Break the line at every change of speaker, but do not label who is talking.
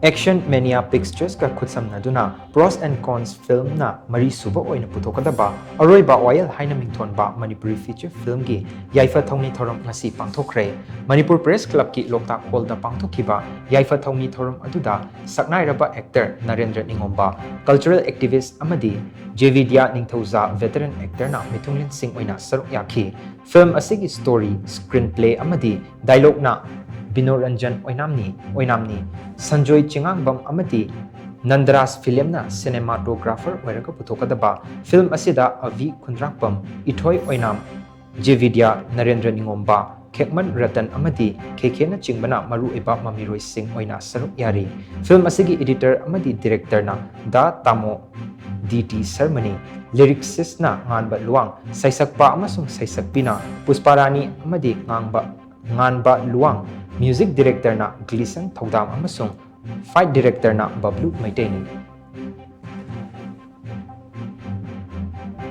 Action Mania Pictures ka khutshamnaduna pros and cons film na mari shuba oina puthokkadaba Aroiba Wayel haina mingthonba Manipuri feature film gi Yaipha Thouni Thouram ngasi Pangthokkhre Manipur Press Club ki Loktak Hall da pangthokhiba Yaipha Thouni Thouram aduda saknairaba actor ngomba cultural activist amadi Jevidya ningthauza veteran actor na Mithunglin Singh oina saruk yakhi film asigi story screenplay amadi dialogue na Binoranjan oinamni Sanjoy Chingangbam amadi Nandras film na cinematographer oiraga puthokkadaba film asida avi khundrakpam ithoi oinam Jevidya Narendra Ningomba Khekman Ratan amadi Khekena Chingbana maru eba mamiroi sing oina saruk yari film asigi editor amadi director na Da Tamo DT Ceremony lyricist na nganba luang saisakpa amasung saisakpina Pusparani amadi nganba luang music director na Gleason Thodam amasung fight director na Bablu Maiteni